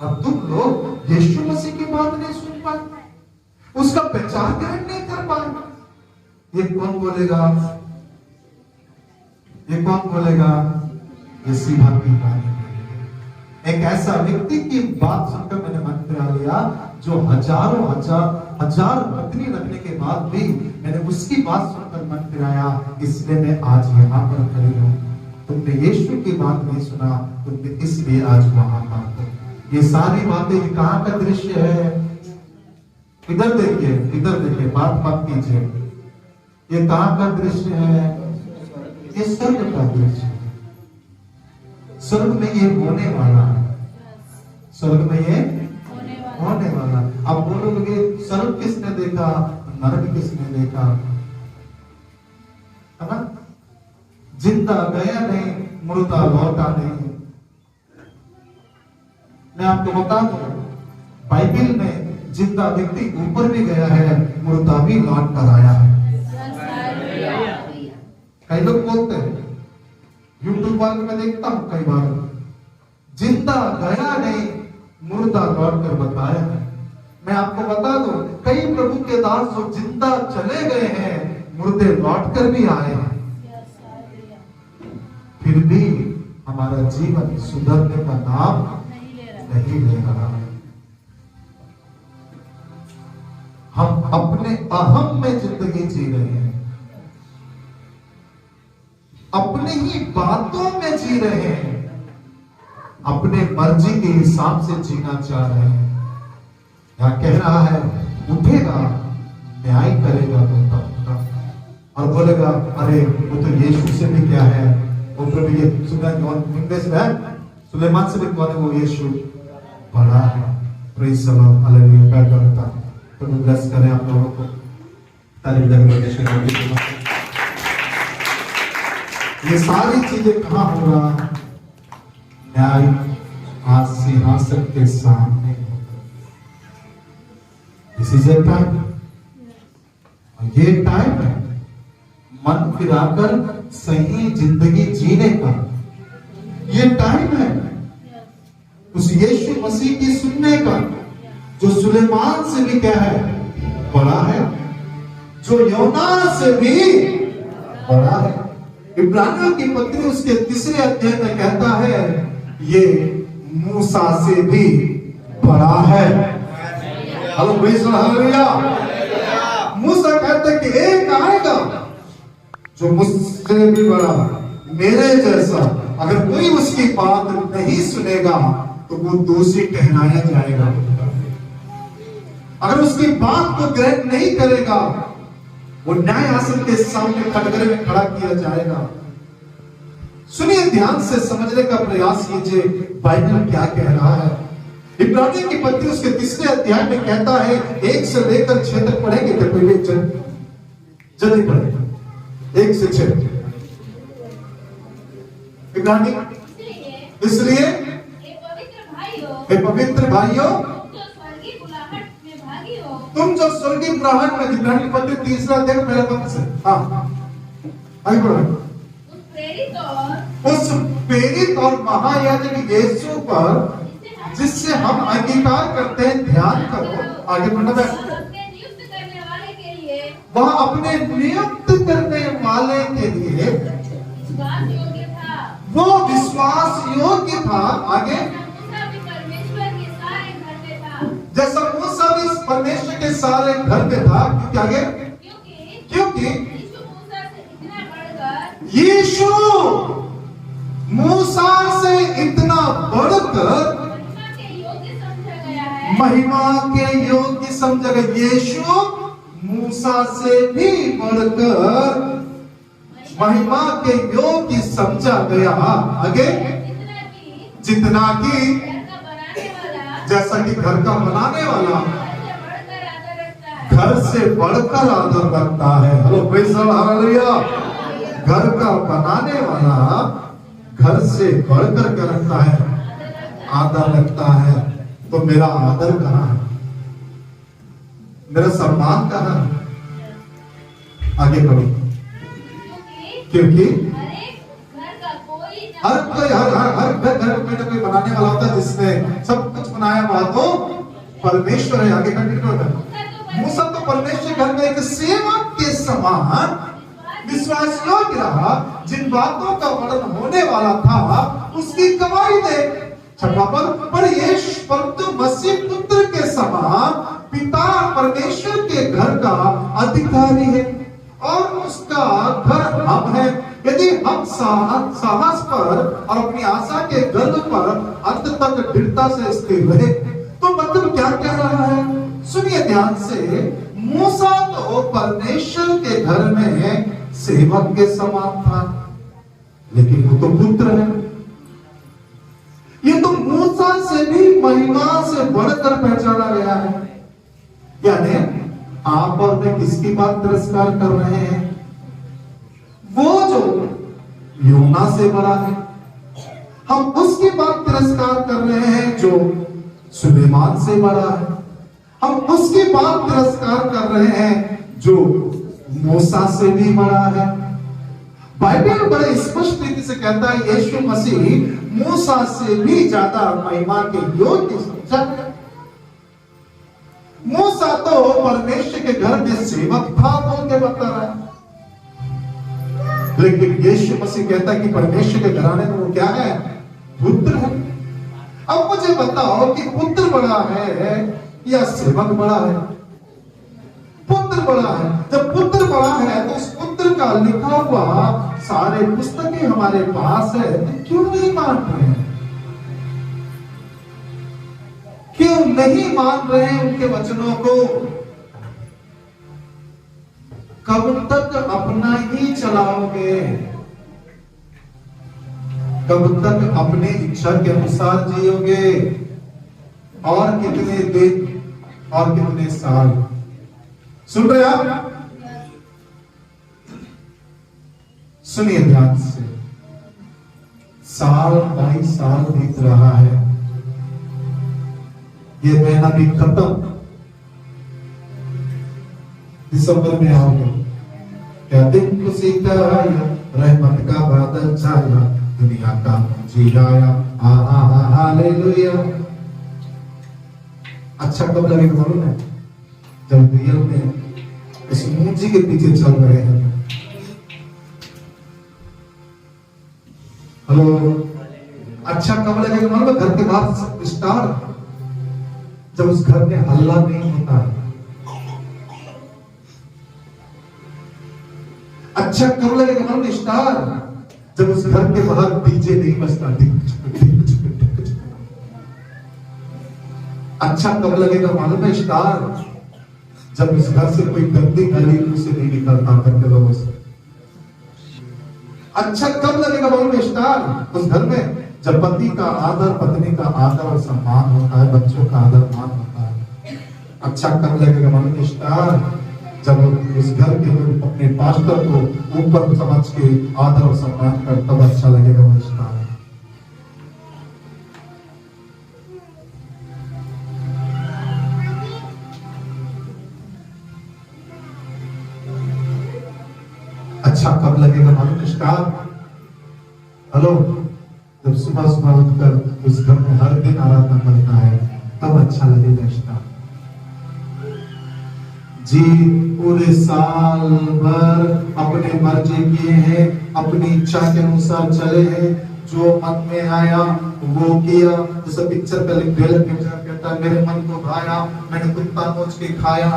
अब तुम लोग यीशु मसीह की बात नहीं सुन पाए, उसका पहचान ग्रहण नहीं कर पाए। ये कौन बोलेगा, ये कौन बोलेगा, ये सीधा एक ऐसा व्यक्ति की बात सुनकर मैंने मन फिरा लिया, जो हजार पत्नी रखने के बाद भी मैंने उसकी बात सुनकर मन फिराया। इसलिए मैं आज यहाँ पर खड़ी हूँ। तुमने यीशु की बात नहीं सुना, तुमने इसलिए आज वहां पर। ये सारी बातें, ये कहाँ का दृश्य है? इधर देखिए, इधर देखिए, बात मत कीजिए। ये कहाँ का दृश्य है? ये स्वर्ग का दृश्य है। स्वर्ग में ये होने वाला है, स्वर्ग में ये होने वाला। अब बोलोगे स्वर्ग किसने देखा, नरक किसने देखा, है ना? जिंदा गया नहीं, मुर्दा लौटा नहीं। मैं आपको बता दूं, बाइबल में जिंदा व्यक्ति ऊपर भी गया है, मुर्दा भी लौट कर आया है। कई लोग बोलते हैं, यूट्यूब पर मैं देखता हूं कई बार, जिंदा गया नहीं, मुर्दा लौट कर बताया है। मैं आपको बता दूं, कई प्रभु के दास जो जिंदा चले गए हैं, मुर्दे लौट कर भी आए हैं, फिर भी हमारा जीवन सुधरने का नाम नहीं ले रहा है। हम अपने अहम में जिंदगी जी रहे हैं, अपने ही बातों में जी रहे हैं, अपने मर्जी के हिसाब से जीना चाह रहे हैं। यहाँ कह रहा है, उठेगा, न्याय करेगा तो और बोलेगा, अरे वो तो यीशु से भी क्या है, वो तो ये सुलेमान से भी कौन है, वो यीशु बड़ा है। Praise the lord, hallelujah. बैठ जाता तो ब्लेस करें आप लोगों को। तारीफ लगे। ये सारी चीजें कहाँ हो रहा? न्याय आज सिंहासन के सामने। दिस इज ए टाइम, ये टाइम है मन फिराकर सही जिंदगी जीने का। ये टाइम है उस यीशु मसीह की सुनने का, जो सुलेमान से भी क्या है, बड़ा है, जो योना से भी बड़ा है। इब्रानियों की पत्री उसके 3 अध्याय में कहता है, ये मूसा से भी बड़ा है। Hello praise the lord, hallelujah. मूसा कहता है कि एक आएगा जो मुझसे भी बड़ा, मेरे जैसा। अगर कोई उसकी बात नहीं सुनेगा तो वो दोषी ठहराया जाएगा। अगर उसकी बात को ग्रहण नहीं करेगा, वो न्याय आसन के सामने कटघरे में खड़ा किया जाएगा। सुनिए, ध्यान से समझने का प्रयास कीजिए, बाइबल क्या कह रहा है। इब्रानियों की पत्री उसके 3 अध्याय में कहता है, 1 से लेकर 6 तक पढ़ेंगे तो पहले जल्दी पढ़ेंगे 1 से 6। इब्रानी, इसलिए हे पवित्र भाइयों, तुम जो स्वर्गीय बुलाहट में, इब्रानी पत्री 3 अध्याय मेरे पद से, हाँ आगे बढ़ो। उस प्रेरित और महायाजक यीशु पर जिससे हम अंगीकार करते हैं, ध्यान करो। आगे बढ़ना है, वह अपने नियुक्त करने वाले के लिए वो विश्वास योग्य था। आगे, मूसा भी परमेश्वर के सारे घर में था, जैसा मूसा भी परमेश्वर के सारे घर में था। क्योंकि आगे, क्योंकि यीशु मूसा से इतना बढ़कर यीशु मूसा से इतना बढ़कर महिमा के योग्य समझा गया है। महिमा के योग्य समझा गया। यीशु मूसा से भी बढ़कर महिमा के योग्य समझा गया। आगे, जितना कि जैसा कि घर का बनाने वाला घर से बढ़कर आदर रखता है। Hello praise the lord, hallelujah. घर का बनाने वाला घर से बढ़कर क्या रखता है? आदर रखता है। तो मेरा आदर कहाँ है? मेरा सम्मान कहाँ है? आगे बढ़ो। क्योंकि हर कोई हर घर में कोई बनाने वाला होता है जिसने सब कुछ बनाया हुआ तो परमेश्वर है। आगे कंटिन्यू करना। मूसा तो परमेश्वर घर में एक सेवक के समान विश्वास योग्य रहा। जिन बातों का वर्णन होने वाला था उसकी गवाही दे। छठवां पद, पर यीशु परंतु मसीह पुत्र के समान पिता परमेश्वर के घर का अधिकारी है और उसका घर हम है। यदि हम साहस पर और अपनी आशा के गर्व पर अंत तक दृढ़ता से स्थिर रहे तो मतलब क्या कह रहा है? सुनिए ध्यान से। मूसा तो परमेश्वर के घर में सेवक के समान था, लेकिन वो तो पुत्र है। ये तो मूसा से भी महिमा से बढ़कर पहचाना गया है। यानी आप और मैं किसकी बात तिरस्कार कर रहे हैं? वो जो योना से बड़ा है। हम उसकी बात तिरस्कार कर रहे हैं जो सुलेमान से बड़ा है। हम उसकी बात तिरस्कार कर रहे हैं जो मूसा से भी बड़ा है। बाइबल बड़े स्पष्ट रीति से कहता है यीशु मसीह मूसा से भी ज्यादा महिमा के योग्य समझा गया। मूसा तो परमेश्वर के घर में सेवक था बोल के बता रहा है, लेकिन यीशु मसीह कहता है कि परमेश्वर के घराने में वो क्या है? पुत्र है। अब मुझे बताओ कि पुत्र बड़ा है या सेवक बड़ा है? पुत्र बड़ा है। जब पुत्र बड़ा है तो उस पुत्र का लिखा हुआ सारे पुस्तकें हमारे पास है, तो क्यों नहीं मान रहे हैं? क्यों नहीं मान रहे हैं उनके वचनों को? कब तक अपना ही चलाओगे? कब तक अपने इच्छा के अनुसार जियोगे? और कितने दिन और कितने साल? सुन रहे आप? सुनिए ध्यान से। साल 22 साल बीत रहा है, ये महीना भी खत्म। दिसंबर में आओगे, क्या दिन खुशी का आया, रहमत का बादल छाया, दुनिया का जी आया, हालेलुया। अच्छा कब लगेगा मालूम है? जब रियल में इस मूर्ति के पीछे चल रहे हैं। हेलो, अच्छा कब लगेगा मालूम है? घर के बाहर स्टार, जब उस घर में हल्ला नहीं होता है। अच्छा कब लगेगा मालूम? स्टार, जब उस घर के बाहर डीजे नहीं बजता। अच्छा कब लगेगा मालूम है? स्टार, जब इस घर से कोई गंदी गाली मुंह से नहीं निकलता करके लोगों से। अच्छा कब लगेगा मालूम है? स्टार, उस घर में जब पति का आदर, पत्नी का आदर और सम्मान होता है, बच्चों का आदर मान होता है। अच्छा कब लगेगा मालूम है? स्टार, जब उस घर के लोग अपने पास्टर को ऊपर समझ के आदर और सम्मान कर, तब अच्छा लगेगा वो स्टार। अच्छा कब लगेगा मालूम? स्टार, हेलो, जब सुबह सुबह उठकर उस घर में हर दिन आराधना करता है, तब अच्छा लगेगा स्टार। जी पूरे साल भर अपने मर्जी किए हैं, अपनी इच्छा के अनुसार चले हैं, जो मन में आया वो किया। जैसे पिक्चर का ट्रेलर कहता है मेरे मन को भाया, मैंने कुत्ता नोच के खाया।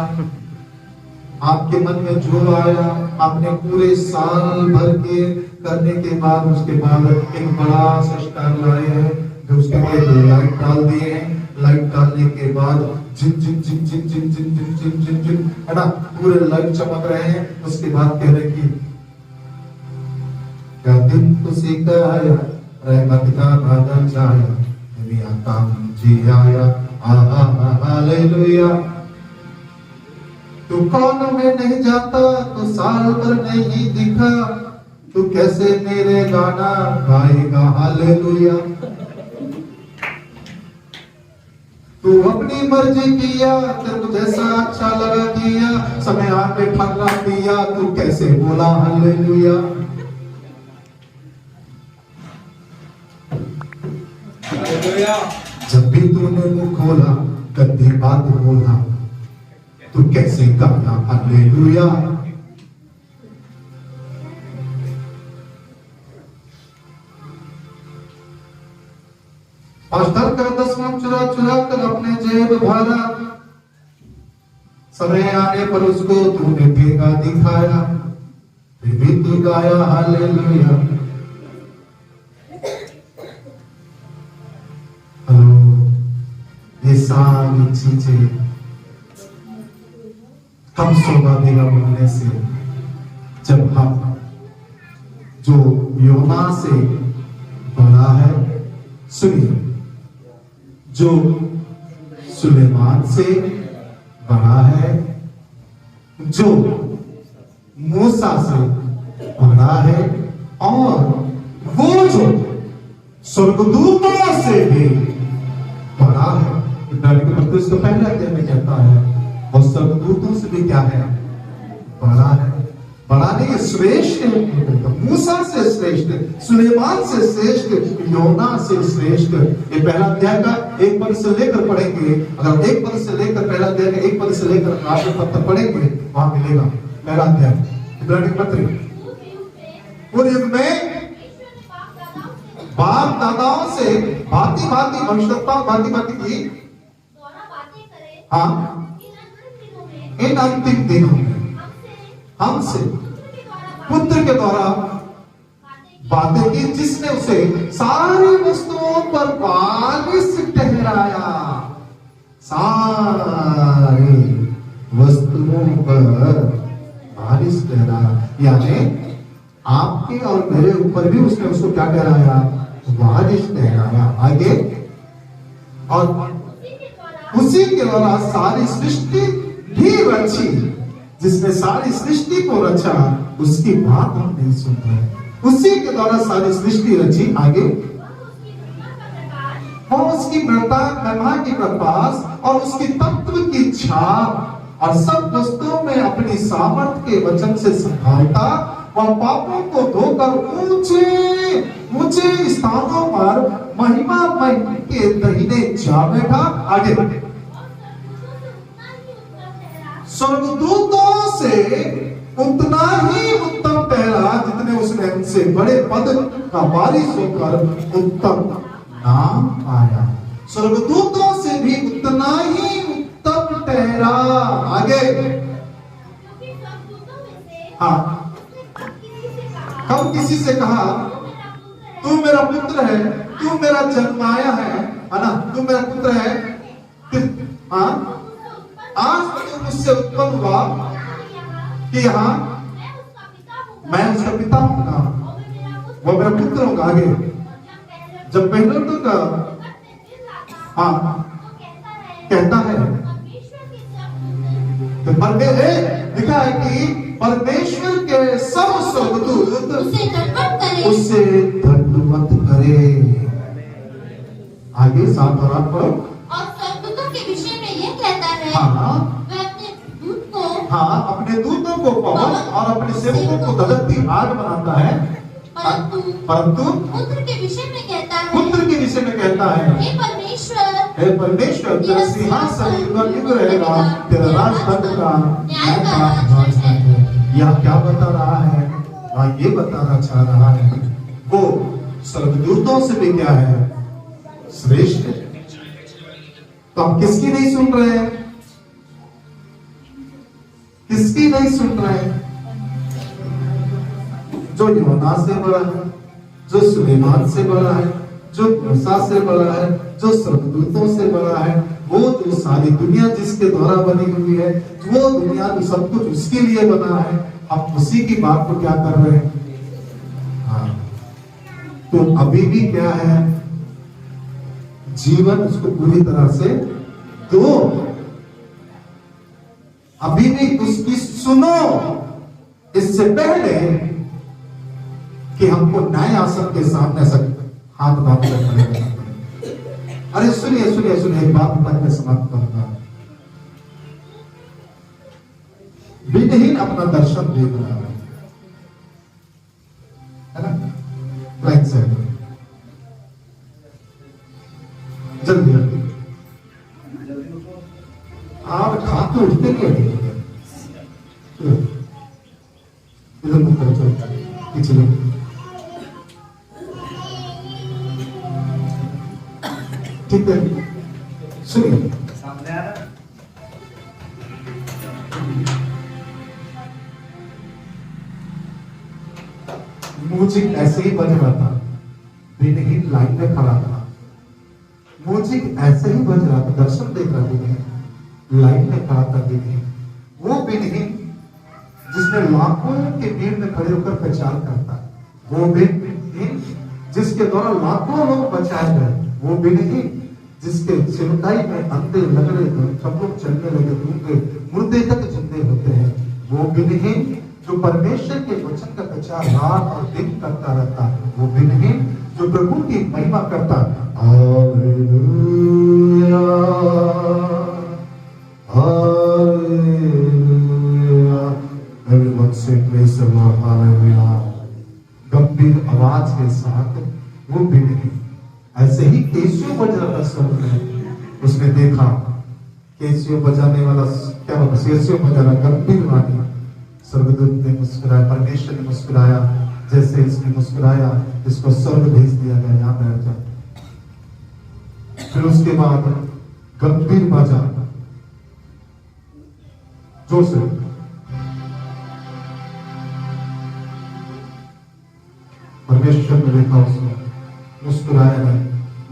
आपके मन में जो आया आपने पूरे साल भर के करने के बाद उसके बाद एक बड़ा सा स्टार लाए हैं, जो उसके बाद लाइट डाल दिए हैं। लाइट डालने के बाद जिन जिन जिन जिन जिन जिन जिन जिन जिन जिन है ना, पूरे लाइट चमक रहे हैं। उसके बाद कह रहे कि क्या दिन खुशी का आया, रहमत का बादल छाया, दुनिया काम जी आया, आहा हालेलुया। तू कौन में नहीं जाता, तू साल भर नहीं दिखा, तू कैसे मेरे गाना गाएगा हालेलुया। तू अपनी मर्जी किया, तेरे को जैसा अच्छा लगा किया, समय आके ठगरा दिया, तू कैसे बोला हालेलुया। जब भी तूने मुंह खोला गंदी बात बोला, तू कैसे गाना हालेलुया। पास्टर का 10वां चुरा चुरा कर अपने जेब भरा, समय आने पर उसको तूने ठेका दिखाया, फिर भी तू गाया हालेलुया। ये सारी चीजें हम सौभाग्य बनने से, जब हम जो योना से बड़ा है, सुनिए, जो सुलेमान से बड़ा है, जो मूसा से बड़ा है, और वो जो स्वर्गदूतों से भी बड़ा है। इसको पहले अध्याय में कहता है वो स्वर्गदूतों से भी क्या है, बड़ा है। बड़ा नहीं, श्रेष्ठ है, मूसा से श्रेष्ठ, सुलेमान से श्रेष्ठ, योना से श्रेष्ठ। ये पहला अध्याय का 1 पद से लेकर पढ़ेंगे। अगर 1 पद से लेकर पहला अध्याय का 1 पद से लेकर 8 पद तक पढ़ेंगे, वहां मिलेगा पहला अध्याय इब्रानी पत्री। पूरे युग में बाप दादाओं से भांति भांति भविष्यवक्ता भांति भांति की हाँ इन अंतिम दिनों में हमसे पुत्र के द्वारा बातें की, जिसने उसे सारी वस्तुओं पर वारिस ठहराया। सारी वस्तुओं पर वारिस ठहराया, यानी आपके और मेरे ऊपर भी उसने उसको क्या ठहराया, वारिस ठहराया। आगे, और उसी के द्वारा सारी सृष्टि भी रची। जिसने सारी सृष्टि को रचा उसकी बात हम नहीं सुन रहे। उसी के द्वारा सारी सृष्टि रची। आगे, वो उसकी महिमा की प्रकाश और उसकी तत्व की छाप और सब वस्तुओं में अपनी सामर्थ्य के वचन से संभालता। वह पापों को धोकर ऊंचे ऊंचे स्थानों पर महिमा के दाहिने जा बैठा। आगे, स्वर्गदूतों से उतना ही उत्तम ठहरा जितने उसने उनसे बड़े पद का वारिस होकर उत्तम नाम पाया। स्वर्गदूतों से भी उतना ही उत्तम ठहरा। आगे, हाँ, हम किसी से कहा तू मेरा पुत्र है, तू मेरा जन्माया है ना, तू मेरा पुत्र है, हाँ, आज तो मुझसे उत्पन्न हुआ कि यहाँ मैं उसका पिता हूँ, वो मेरा पुत्र होगा। आगे, जब पहले तो हाँ कहता है, तो लिखा है कि परमेश्वर के सब स्वर्गदूत उससे दंडवत करे। आगे 7 और 8 पढ़ो। और स्वर्गदूतों के विषय में ये कहता है, हाँ, वह अपने दूत को, हाँ, अपने दूतों को पवन और अपने सेवकों को दलकती आग बनाता है। परंतु पुत्र के विषय में कहता है, पुत्र के विषय में कहता है, हे परमेश्वर तेरा सिंहासन युग रहेगा, तेरा राजदंड का न्याय का। यह क्या बता रहा है? वह ये बताना चाह रहा है, वो स्वर्गदूतों से भी क्या है, श्रेष्ठ है। तो हम किसकी नहीं सुन रहे हैं, किसकी नहीं सुन रहे हैं? जो यूहन्ना से बड़ा है, जो सुलेमान से बड़ा है, जो मूसा से बड़ा है, जो स्वर्गदूतों से बड़ा है, वो जो सारी दुनिया जिसके द्वारा बनी हुई है, वो दुनिया तो सब कुछ उसके लिए बना है, हम उसी की बात को क्या कर रहे हैं? हाँ, तो अभी भी क्या है, जीवन उसको पूरी तरह से दो, अभी भी उसकी सुनो, इससे पहले कि हमको न्याय आसन के सामने से हाथ बांध कर खड़े रहना पड़े। अरे सुनिए सुनिए सुनिए, एक बात बता के समाप्त करूंगा। विधिहीन अपना दर्शन देख रहा है ना, लाइन से जल्दी जल्दी आप खाते उठते नहीं, इधर मुख करो, चलो पीछे लो। ठीक है, सुनिए, म्यूजिक ऐसे ही बज रहा था, विनहीन लाइन में खड़ा था, म्यूजिक ऐसे ही बज रहा था, दर्शन देख रहा था, लाइन में खड़ा था विनहीन, वो विनहीन जिसने लाखों के भीड़ में खड़े होकर प्रचार करता, वो विनहीन जिसके द्वारा लाखों लोग बचाए गए, वो विनहीन जिसके सेवकाई में अंधे लंगड़े सब लोग चलने लगे, गूंगे मुर्दे तक जिंदे होते हैं, वो विनहीन जो परमेश्वर के वचन का प्रचार रात और दिन करता रहता, वो विनहीन जो प्रभु की महिमा करता। Hallelujah hallelujah, everyone say praise the Lord, hallelujah, गंभीर आवाज के साथ वो विनहीन। ऐसे ही केसियो बज रहा था स्वर्ग में, उसने देखा केसियो बजाने वाला क्या होता, केसियो बजाना गंभीर वाणी, स्वर्गदूत ने मुस्कुराया, परमेश्वर ने मुस्कुराया, जैसे इसने मुस्कुराया इसको स्वर्ग भेज दिया गया, यहां बैठ जा। फिर उसके बाद गंभीर बजा जोर से, परमेश्वर ने देखा उसको, मुस्कुराया नहीं,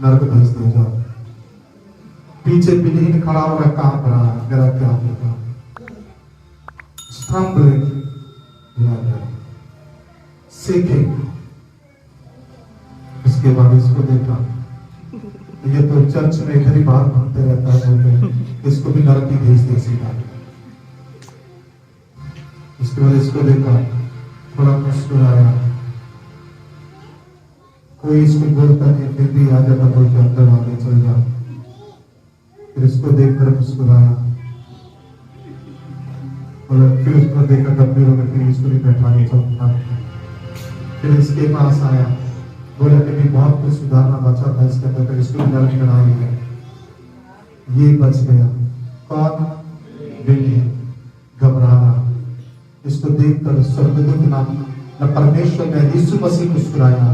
नरक भेज दिया जा। पीछे विनहीन खड़ा हो रहा, कांप रहा, मेरा क्या होगा, सीखे। इसके बाद इसको देखा, ये तो चर्च में इधर ही बाहर घूमते रहता है, इसको भी नरक ही भेज दे सीधा। इसके बाद इसको देखा, थोड़ा मुस्कुराया, कोई इसको बोलता नहीं, फिर भी आ जाता, बोल के अंदर आगे चल जा। फिर इसको देखकर मुस्कुराया, फिर उसको देखा गंभीर होकर, फिर इसको भी बैठा के चलता। फिर इसके पास आया, बोला कि भी बहुत कुछ सुधारना बचा था इसके अंदर, फिर इसको नरक बना दिया, ये बच गया। कौन? विनहीन, घबराना। इसको देखकर स्वर्गदूत न परमेश्वर ने यीशु मसीह मुस्कुराया,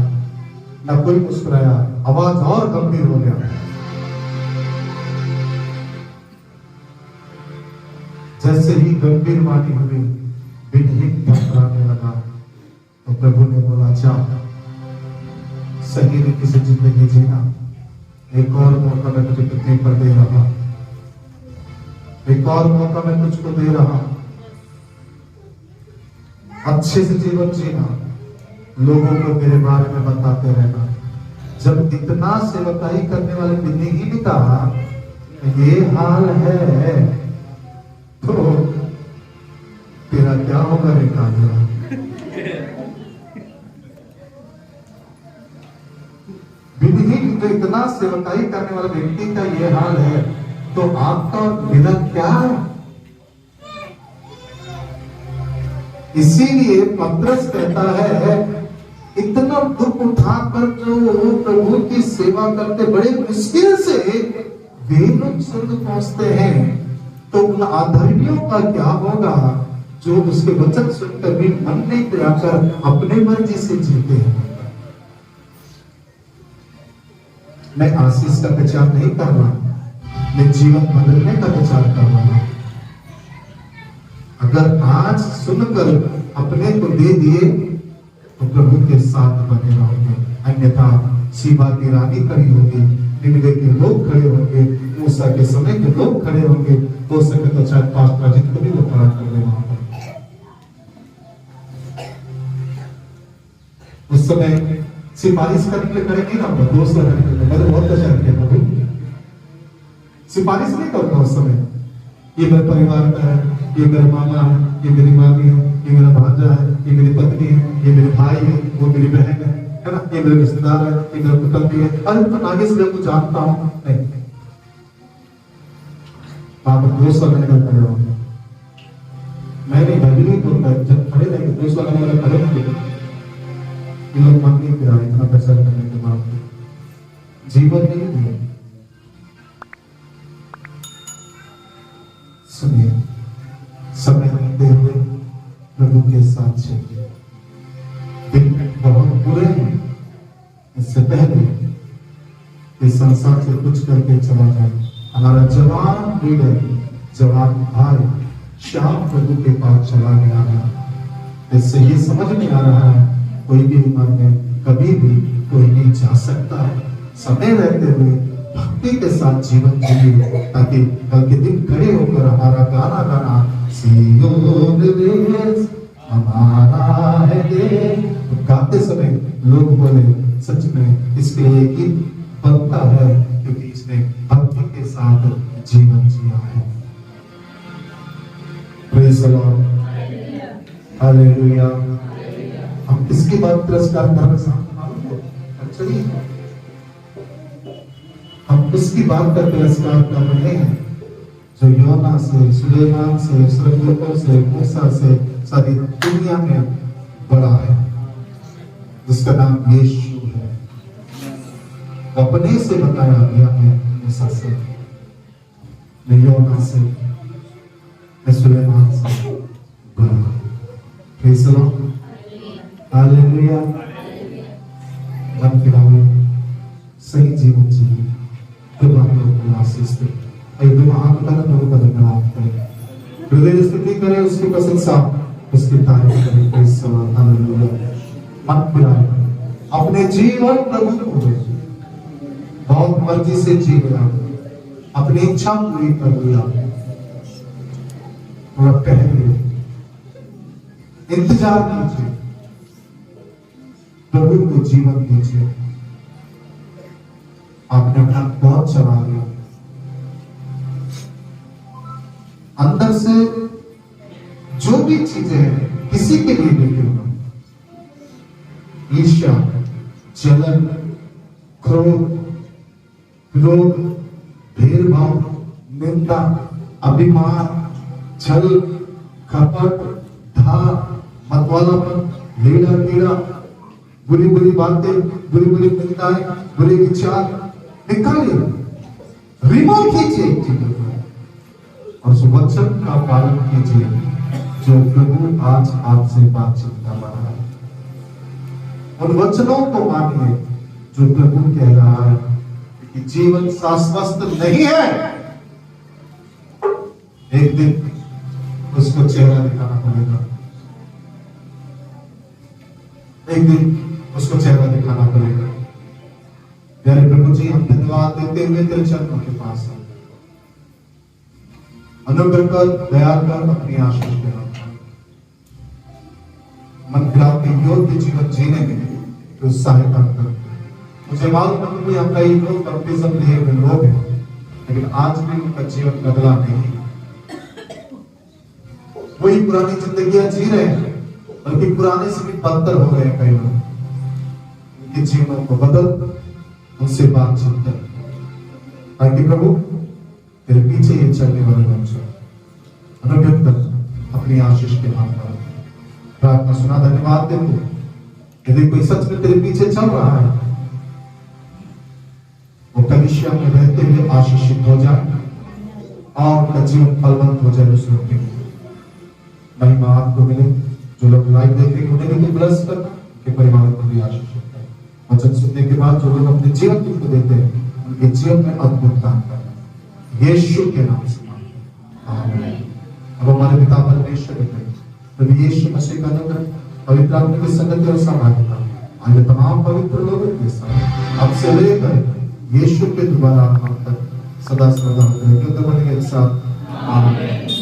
न कोई मुस्कुराया, आवाज और गंभीर हो गया। जैसे ही गंभीर वाणी हुई, विनहीन घबराने लगा, तो प्रभु ने बोला, जाओ सही रीति से जिंदगी जीना, एक और मौका मैं तुझे पृथ्वी पर दे रहा, एक और मौका मैं तुझको दे रहा, अच्छे से जीवन जीना, लोगों को मेरे बारे में बताते रहना। जब इतना सेवकाई करने वाले विनहीन का ये हाल है, तो तेरा क्या होगा रे कान्हा? विनहीन तो इतना सेवकाई करने वाले व्यक्ति का ये हाल है, तो आपका और मेरा क्या है? इसीलिए पतरस कहता है, इतना दुख उठाकर जो प्रभु की सेवा करते, बड़े मुश्किल से वे लोग स्वर्ग पहुंचते हैं, तो उन अधर्मियों का क्या होगा जो उसके वचन सुनकर भी मन नहीं त्यागकर अपने मर्जी से जीते हैं। मैं आशीष का विचार नहीं कर रहा, मैं जीवन बदलने का विचार कर रहा हूं। अगर आज सुनकर अपने को दे दिए तो प्रभु के साथ बने रहोगे, अन्यथा सीबा की रानी खड़ी होगी, निनवे के लोग खड़े होंगे, मूसा के समय के लोग खड़े होंगे, हो सके तो शायद पास्टर अजित को भी वो खड़ा कर ले वहां पर। उस समय सिफारिश करने के लिए खड़े नहीं रहा, दोस्त लगाने के लिए मैंने बहुत अच्छा किया प्रभु, सिफारिश नहीं करता उस समय। ये मेरे परिवार का है, ये मेरा मामा है, ये मेरी मामी है, ये मेरा भांजा है, ये मेरी पत्नी है, ये मेरे भाई है, वो मेरी बहन है ना, ये मेरे रिश्तेदार है, ये मेरा कुटुंबी है, अरे तो आगे से मैं कुछ जानता हूं नहीं। आप दोस्त लगाने का खड़े होंगे, मैं नहीं भाई नहीं बोलता, जब खड़े रहेंगे दोस्त लगाने वाले खड़े होंगे, ये लोग मन नहीं फिरा इतना पैसा करने के बाद जीवन नहीं दिए। सुनिए, समय रहते हुए प्रभु के साथ चलिए। दिन बहुत बुरे हैं, इससे पहले इस संसार से कुछ करके चला जाए। हमारा जवान लीडर, जवान भाई श्याम प्रभु के पास चला गया है। इससे ये समझ में आ रहा है कोई भी उम्र में कभी भी कोई नहीं जा सकता है। समय रहते हुए भक्ति के साथ जीवन जिए, ताकि कल के दिन खड़े होकर हमारा गाना गाना सियोन देश हमारा है देश, तो गाते समय लोग बोले सच में इसके लिए गीत बनता है, क्योंकि इसने भक्ति के साथ जीवन जिया है। Praise the lord, hallelujah. हम किसकी बात तिरस्कार कर रहे हैं? चलिए, हम उसकी बात का तिरस्कार कर रहे हैं जो योना से, सुलेमान से, स्वर्गदूतों से, मूसा से सारी दुनिया में बड़ा है, जिसका नाम यीशु है। अपने से बताया गया है, मूसा से, मैं योना से, मैं सुलेमान से बड़ा। Praise the lord, hallelujah. मन फिराओ, सही जीवन जिए, प्रभु हम लोग को आशीष दे। प्रभु का धन्यवाद करें, हृदय स्तुति करें, उसकी प्रशंसा, उसकी तारीफ करें। Praise the lord, hallelujah. मन फिराओ, अपने जीवन प्रभु को दे, बहुत मर्जी से जी गया, अपनी इच्छा पूरी कर लिया। थोड़ा पहले इंतजार कीजिए, प्रभु को जीवन दीजिए। आपने अपना बहुत चला लिया, अंदर से जो भी चीजें हैं, किसी के लिए भी क्यों ना, ईर्ष्या, जलन, क्रोध, विरोध, भेदभाव, निंदा, अभिमान, छल, कपट, धार, मतवालापन, लेना देना, बुरी बुरी बातें, बुरी बुरी चिंताएं, बुरे विचार निकालिए, रिमूव कीजिए चीजों को, और उस वचन का पालन कीजिए जो प्रभु आज आपसे बातचीत कर रहा है। उन वचनों को मानिए जो प्रभु कह रहा है कि जीवन शाश्वत नहीं है, एक दिन उसको चेहरा दिखाना पड़ेगा, एक दिन उसको चेहरा दिखाना पड़ेगा। प्यारे प्रभु जी, हम धन्यवाद देते हुए तेरे चरणों के पास हैं, अनुग्रह कर, दया कर, अपनी आशीष देना। मन फिराओ के योग्य जीवन जीने में तो सहायता कर। मुझे मालूम है हम कई लोग बपतिस्म लिए हुए लोग हैं, लेकिन आज भी उनका जीवन बदला नहीं, वही पुरानी जिंदगियां जी रहे हैं, बल्कि पुराने से भी बदतर हो गए हैं। कई लोग उनके जीवनों को बदल, उनसे बातचीत कर, ताकि प्रभु तेरे पीछे ये चलने वाले बन जाए। अनुग्रह कर, अपनी आशीष के नाम पर प्रार्थना सुना। धन्यवाद देते, यदि कोई सच में तेरे पीछे चल रहा है, वो कलिसिया में रहते हुए आशीषित हो जाए और उनका जीवन फलवंत हो जाए। उस लोग के महिमा आपको मिले। जो लोग लाइव देख रहे हैं उन्हें भी ब्लेस कर, के परिवार को भी आशीषित कर। वचन सुनने के बाद जो लोग अपने जीवन को देते हैं उनके जीवन में अद्भुत काम करना, यीशु के नाम से मांगते हैं, आमीन। अब हमारे पिता परमेश्वर के प्रभु यीशु मसीह का अनुग्रह, पवित्र आत्मा की संगति और सहभागिता आगे तमाम पवित्र लोगों के साथ अब से लेकर यीशु के दोबारा आगमन तक सदा सर्वदा होते रहे। साथ आमीन।